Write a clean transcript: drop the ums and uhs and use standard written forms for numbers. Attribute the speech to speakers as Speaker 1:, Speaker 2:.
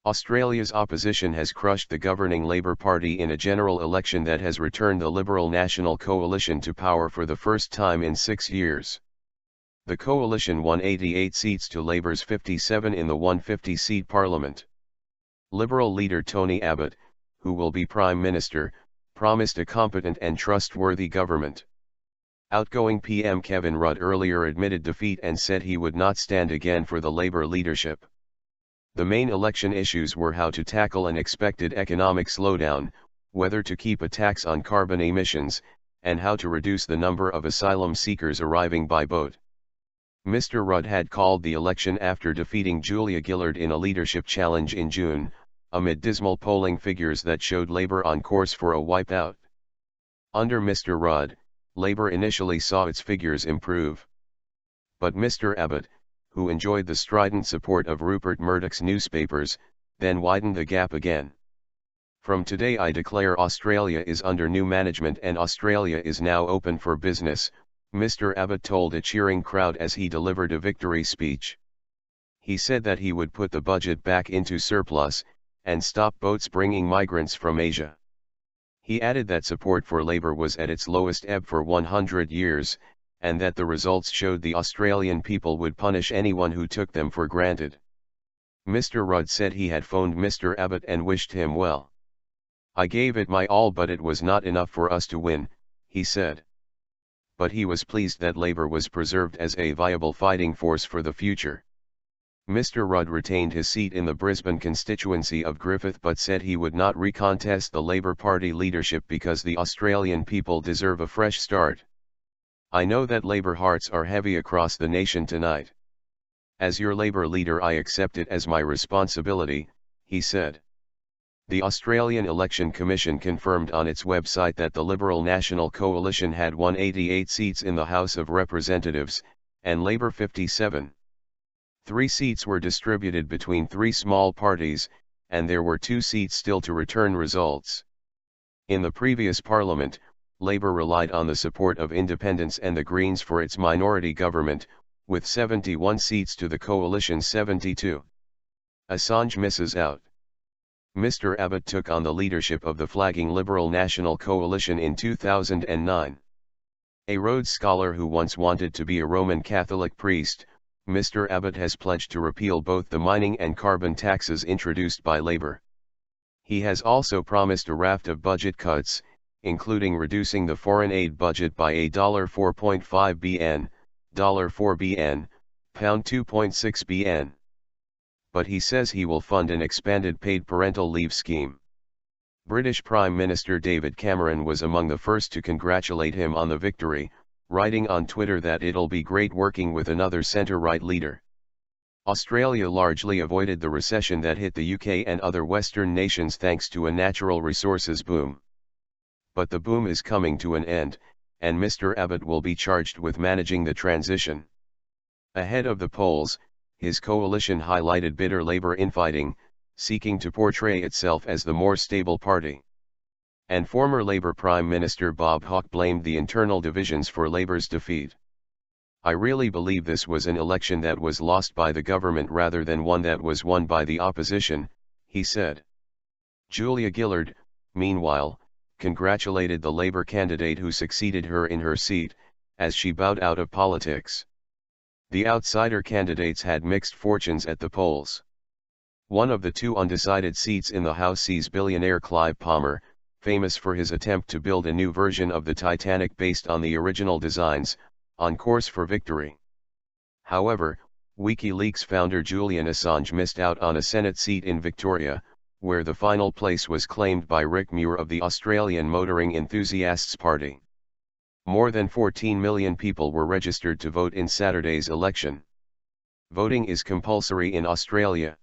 Speaker 1: Australia's opposition has crushed the governing Labour Party in a general election that has returned the Liberal National Coalition to power for the first time in 6 years. The coalition won 88 seats to Labour's 57 in the 150-seat parliament. Liberal leader Tony Abbott, who will be Prime Minister, promised a competent and trustworthy government. Outgoing PM Kevin Rudd earlier admitted defeat and said he would not stand again for the Labour leadership. The main election issues were how to tackle an expected economic slowdown, whether to keep a tax on carbon emissions, and how to reduce the number of asylum seekers arriving by boat. Mr. Rudd had called the election after defeating Julia Gillard in a leadership challenge in June, amid dismal polling figures that showed Labour on course for a wipeout. Under Mr. Rudd, Labour initially saw its figures improve. But Mr. Abbott, who enjoyed the strident support of Rupert Murdoch's newspapers, then widened the gap again. "From today I declare Australia is under new management and Australia is now open for business," Mr. Abbott told a cheering crowd as he delivered a victory speech. He said that he would put the budget back into surplus, and stop boats bringing migrants from Asia. He added that support for Labour was at its lowest ebb for 100 years, and that the results showed the Australian people would punish anyone who took them for granted. Mr. Rudd said he had phoned Mr. Abbott and wished him well. "I gave it my all but it was not enough for us to win," he said. But he was pleased that Labour was preserved as a viable fighting force for the future. Mr. Rudd retained his seat in the Brisbane constituency of Griffith but said he would not recontest the Labour Party leadership because the Australian people deserve a fresh start. "I know that Labour hearts are heavy across the nation tonight. As your Labour leader I accept it as my responsibility," he said. The Australian Election Commission confirmed on its website that the Liberal National Coalition had won 88 seats in the House of Representatives, and Labour 57. 3 seats were distributed between 3 small parties, and there were 2 seats still to return results. In the previous Parliament, Labour relied on the support of independents and the Greens for its minority government, with 71 seats to the coalition's 72. Assange misses out. Mr. Abbott took on the leadership of the flagging Liberal National Coalition in 2009. A Rhodes Scholar who once wanted to be a Roman Catholic priest, Mr. Abbott has pledged to repeal both the mining and carbon taxes introduced by Labour. He has also promised a raft of budget cuts, including reducing the foreign aid budget by $4.5 bn, $4 bn, £2.6 bn. But he says he will fund an expanded paid parental leave scheme. British Prime Minister David Cameron was among the first to congratulate him on the victory, writing on Twitter that it'll be great working with another centre-right leader. Australia largely avoided the recession that hit the UK and other Western nations thanks to a natural resources boom. But the boom is coming to an end, and Mr. Abbott will be charged with managing the transition. Ahead of the polls, his coalition highlighted bitter Labour infighting, seeking to portray itself as the more stable party. And former Labour Prime Minister Bob Hawke blamed the internal divisions for Labour's defeat. "I really believe this was an election that was lost by the government rather than one that was won by the opposition," he said. Julia Gillard, meanwhile, congratulated the Labour candidate who succeeded her in her seat, as she bowed out of politics. The outsider candidates had mixed fortunes at the polls. One of the 2 undecided seats in the House sees billionaire Clive Palmer, famous for his attempt to build a new version of the Titanic based on the original designs, on course for victory. However, WikiLeaks founder Julian Assange missed out on a Senate seat in Victoria, where the final place was claimed by Rick Muir of the Australian Motoring Enthusiasts Party. More than 14 million people were registered to vote in Saturday's election. Voting is compulsory in Australia.